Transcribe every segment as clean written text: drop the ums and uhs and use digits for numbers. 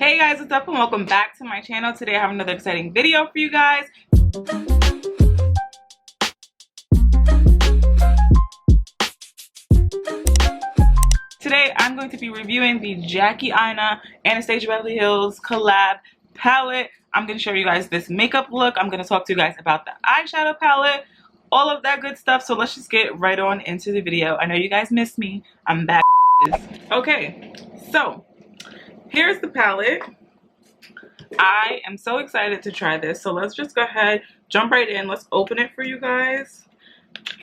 Hey guys, what's up and welcome back to my channel. Today I have another exciting video for you guys. Today I'm going to be reviewing the Aina Anastasia Beverly Hills collab palette. I'm going to show you guys this makeup look. I'm going to talk to you guys about the eyeshadow palette, all of that good stuff. So let's just get right on into the video. I know you guys missed me. I'm back. Okay, so here's the palette. I am so excited to try this, so let's just go ahead, jump right in. Let's open it for you guys.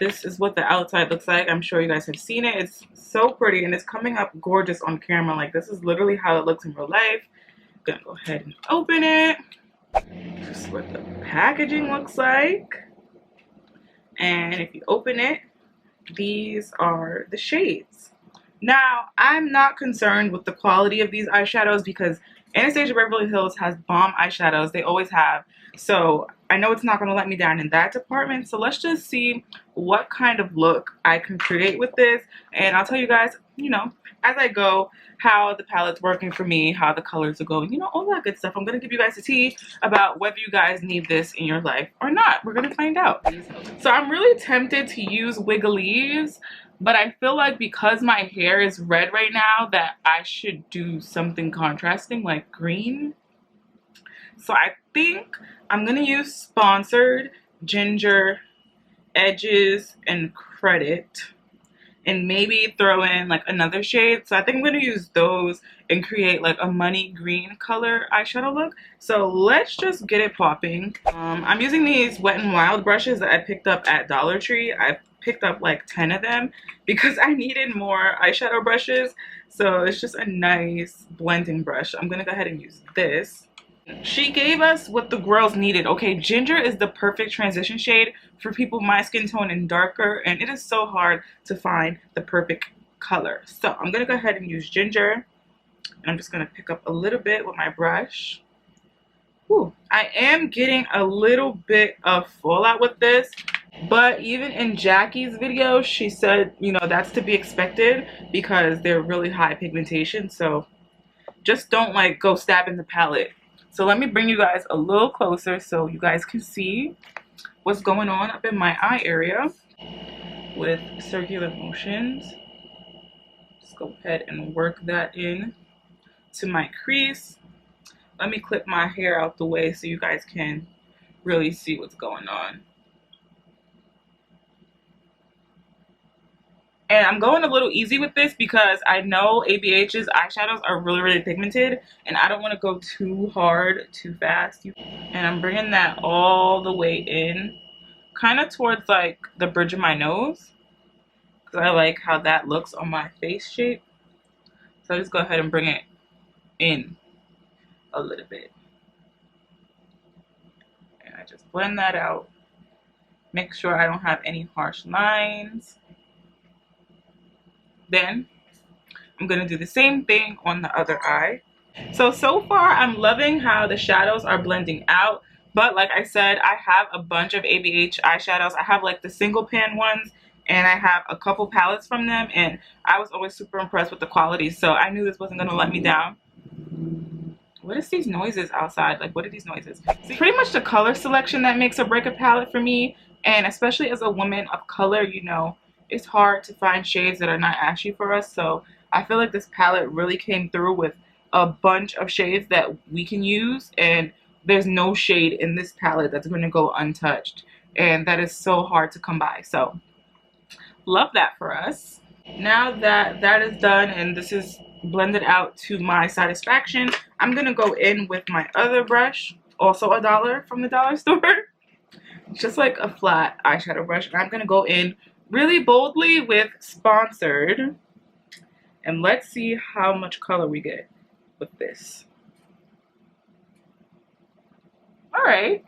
This is what the outside looks like. I'm sure you guys have seen it. It's so pretty and it's coming up gorgeous on camera. Like, this is literally how it looks in real life. I'm gonna go ahead and open it. This is what the packaging looks like. And if you open it, these are the shades. Now, I'm not concerned with the quality of these eyeshadows because Anastasia Beverly Hills has bomb eyeshadows. They always have. So I know it's not going to let me down in that department. So let's just see what kind of look I can create with this. And I'll tell you guys, you know, as I go, how the palette's working for me, how the colors are going, you know, all that good stuff. I'm going to give you guys a tea about whether you guys need this in your life or not. We're going to find out. So I'm really tempted to use Wigglies, but I feel like because my hair is red right now that I should do something contrasting like green. So I think I'm going to use Sponsored, Ginger, Edges, and Credit. And maybe throw in like another shade. So I think I'm going to use those and create like a money green color eyeshadow look. So let's just get it popping. I'm using these Wet n Wild brushes that I picked up at Dollar Tree. I picked up like 10 of them because I needed more eyeshadow brushes. So it's just a nice blending brush. I'm going to go ahead and use this. She gave us what the girls needed. Okay, ginger is the perfect transition shade for people my skin tone and darker, and it is so hard to find the perfect color. So I'm gonna go ahead and use ginger, and I'm just gonna pick up a little bit with my brush. Ooh, I am getting a little bit of fallout with this, but even in Jackie's video, she said, you know, that's to be expected because they're really high pigmentation. So just don't like go stabbing the palette. So let me bring you guys a little closer so you guys can see what's going on up in my eye area with circular motions. Just go ahead and work that in to my crease. Let me clip my hair out the way so you guys can really see what's going on. And I'm going a little easy with this because I know ABH's eyeshadows are really pigmented and I don't want to go too hard, too fast. And I'm bringing that all the way in, kind of towards like the bridge of my nose because I like how that looks on my face shape. So I just go ahead and bring it in a little bit. And I just blend that out. Make sure I don't have any harsh lines. Then I'm going to do the same thing on the other eye. So far I'm loving how the shadows are blending out. But like I said, I have a bunch of ABH eyeshadows. I have like the single pan ones and I have a couple palettes from them. And I was always super impressed with the quality. So I knew this wasn't going to let me down. What is these noises outside? Like, what are these noises? See, pretty much the color selection that makes or break a palette for me. And especially as a woman of color, you know, it's hard to find shades that are not ashy for us. So I feel like this palette really came through with a bunch of shades that we can use, and there's no shade in this palette that's going to go untouched, and that is so hard to come by. So love that for us. Now that that is done and this is blended out to my satisfaction, I'm going to go in with my other brush, also $1 from the dollar store. Just like a flat eyeshadow brush, and I'm going to go in really boldly with Sponsored, and let's see how much color we get with this. All right,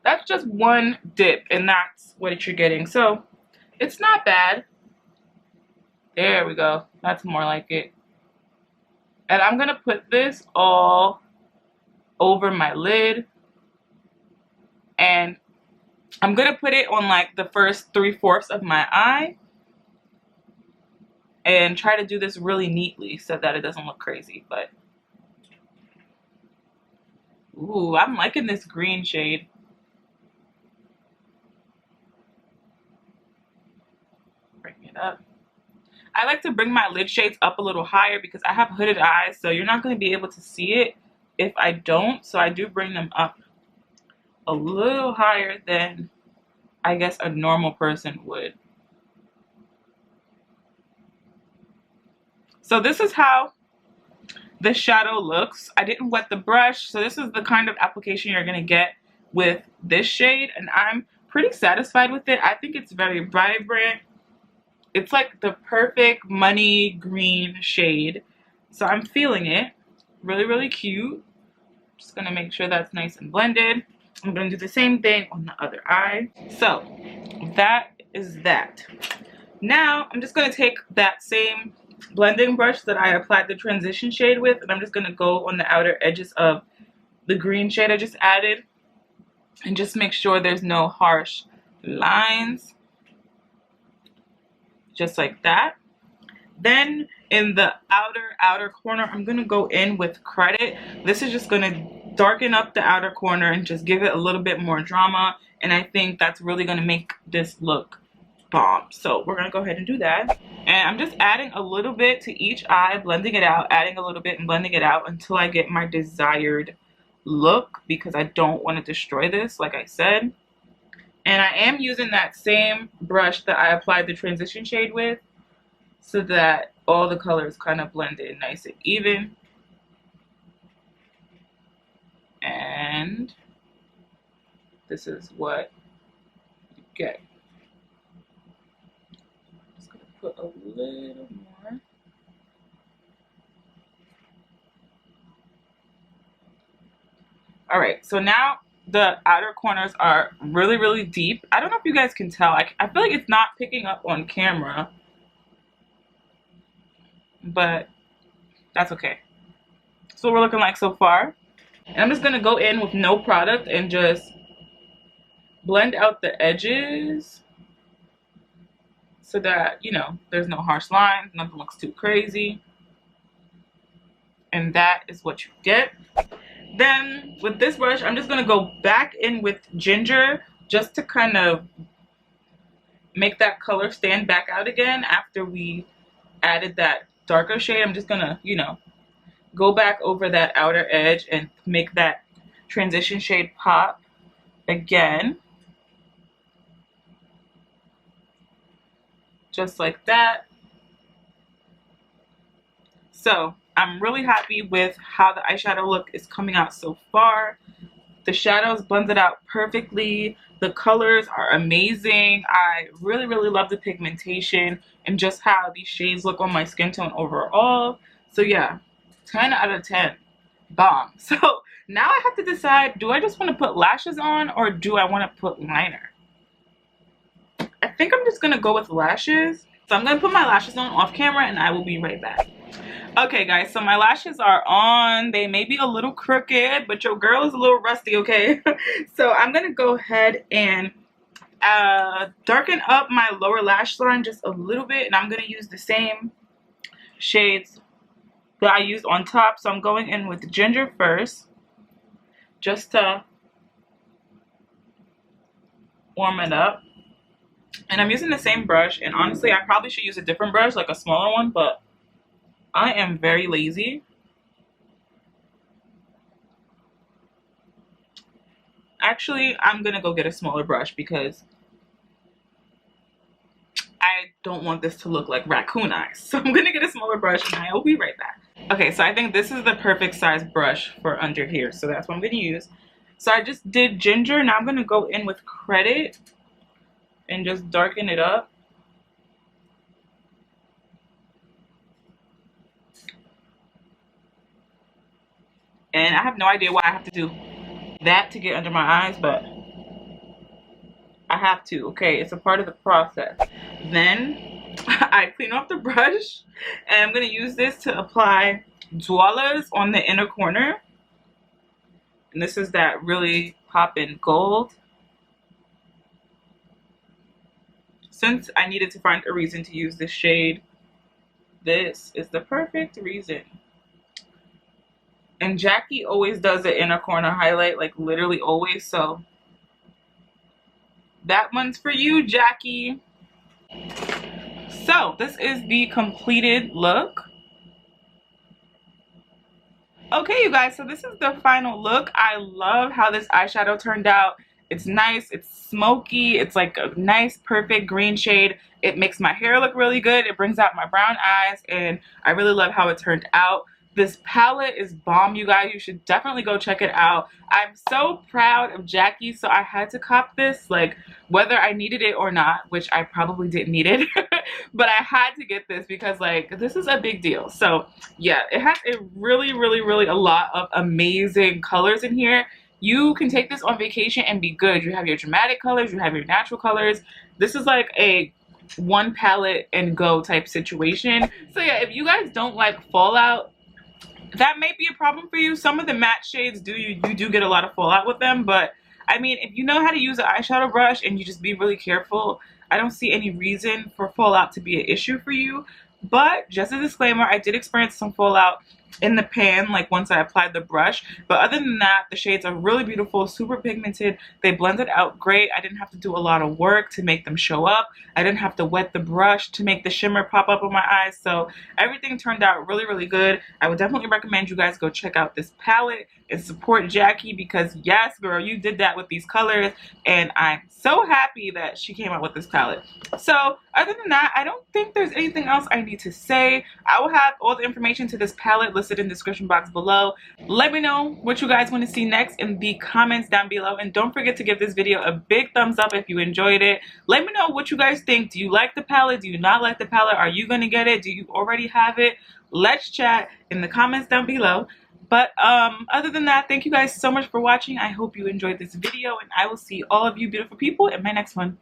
that's just one dip and that's what you're getting, so it's not bad. There we go, that's more like it. And I'm gonna put this all over my lid, and I'm going to put it on like the first 3/4 of my eye. and try to do this really neatly so that it doesn't look crazy. But ooh, I'm liking this green shade. Bring it up. I like to bring my lid shades up a little higher because I have hooded eyes, so you're not going to be able to see it if I don't. So I do bring them up a little higher than I guess a normal person would. So this is how the shadow looks. I didn't wet the brush, so this is the kind of application you're going to get with this shade, and I'm pretty satisfied with it. I think it's very vibrant. It's like the perfect money green shade, so I'm feeling it. Really, really cute. Just gonna make sure that's nice and blended. I'm gonna do the same thing on the other eye. So that is that. Now I'm just gonna take that same blending brush that I applied the transition shade with, and I'm just gonna go on the outer edges of the green shade I just added and just make sure there's no harsh lines. Just like that. Then in the outer corner, I'm gonna go in with Credit. This is just gonna darken up the outer corner and just give it a little bit more drama, and I think that's really gonna make this look bomb. So we're gonna go ahead and do that, and I'm just adding a little bit to each eye, blending it out, adding a little bit and blending it out until I get my desired look, because I don't want to destroy this, like I said. And I am using that same brush that I applied the transition shade with, so that all the colors kind of blend in nice and even. And this is what you get. I'm just gonna put a little more. All right, so now the outer corners are really, really deep. I don't know if you guys can tell. I feel like it's not picking up on camera, but that's okay. So we're looking like so far. And I'm just gonna go in with no product and just blend out the edges so that, you know, there's no harsh lines, nothing looks too crazy. And that is what you get. Then with this brush, I'm just gonna go back in with Ginger just to kind of make that color stand back out again after we added that darker shade. I'm just gonna, you know, go back over that outer edge and make that transition shade pop again. Just like that. So I'm really happy with how the eyeshadow look is coming out so far. The shadows blended out perfectly. The colors are amazing. I really, really love the pigmentation and just how these shades look on my skin tone overall. So yeah, 10 out of 10. Bomb. So now I have to decide, do I just want to put lashes on or do I want to put liner? I think I'm just going to go with lashes. So I'm going to put my lashes on off camera and I will be right back. Okay guys, so my lashes are on. They may be a little crooked, but your girl is a little rusty, okay? So I'm going to go ahead and darken up my lower lash line just a little bit, and I'm going to use the same shades that I used on top. So I'm going in with Ginger first, just to warm it up. And I'm using the same brush, and honestly I probably should use a different brush, like a smaller one, but I am very lazy. Actually, I'm gonna go get a smaller brush because I don't want this to look like raccoon eyes. So I'm gonna get a smaller brush and I will be right back. Okay, so I think this is the perfect size brush for under here, so that's what I'm gonna use. So I just did Ginger, now I'm gonna go in with Credit and just darken it up. And I have no idea why I have to do that to get under my eyes, but I have to, okay? It's a part of the process. Then I clean off the brush, and I'm going to use this to apply Dwellers on the inner corner. And this is that really poppin' gold. Since I needed to find a reason to use this shade, this is the perfect reason. And Jackie always does it in a corner highlight, like literally always. So that one's for you, Jackie. So this is the completed look. Okay, you guys, so this is the final look. I love how this eyeshadow turned out. It's nice, it's smoky, it's like a nice perfect green shade. It makes my hair look really good. It brings out my brown eyes, and I really love how it turned out. This palette is bomb, you guys. You should definitely go check it out. I'm so proud of Jackie, so I had to cop this, like, whether I needed it or not, which I probably didn't need it, but I had to get this because, like, this is a big deal. So, yeah, it has a really a lot of amazing colors in here. You can take this on vacation and be good. You have your dramatic colors, you have your natural colors. This is like a one palette and go type situation. So, yeah, if you guys don't like fallout, that may be a problem for you. Some of the matte shades you do get a lot of fallout with them, but I mean, if you know how to use an eyeshadow brush and you just be really careful, I don't see any reason for fallout to be an issue for you. But just a disclaimer, I did experience some fallout in the pan, like once I applied the brush, but other than that, the shades are really beautiful, super pigmented. They blended out great. I didn't have to do a lot of work to make them show up. I didn't have to wet the brush to make the shimmer pop up on my eyes. So everything turned out really good. I would definitely recommend you guys go check out this palette and support Jackie, because yes, girl, you did that with these colors, and I'm so happy that she came out with this palette. So other than that, I don't think there's anything else I need to say. I will have all the information to this palette listed in the description box below. Let me know what you guys want to see next in the comments down below, and don't forget to give this video a big thumbs up if you enjoyed it. Let me know what you guys think. Do you like the palette? Do you not like the palette? Are you gonna get it? Do you already have it? Let's chat in the comments down below. But other than that, thank you guys so much for watching. I hope you enjoyed this video, and I will see all of you beautiful people in my next one.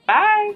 Bye.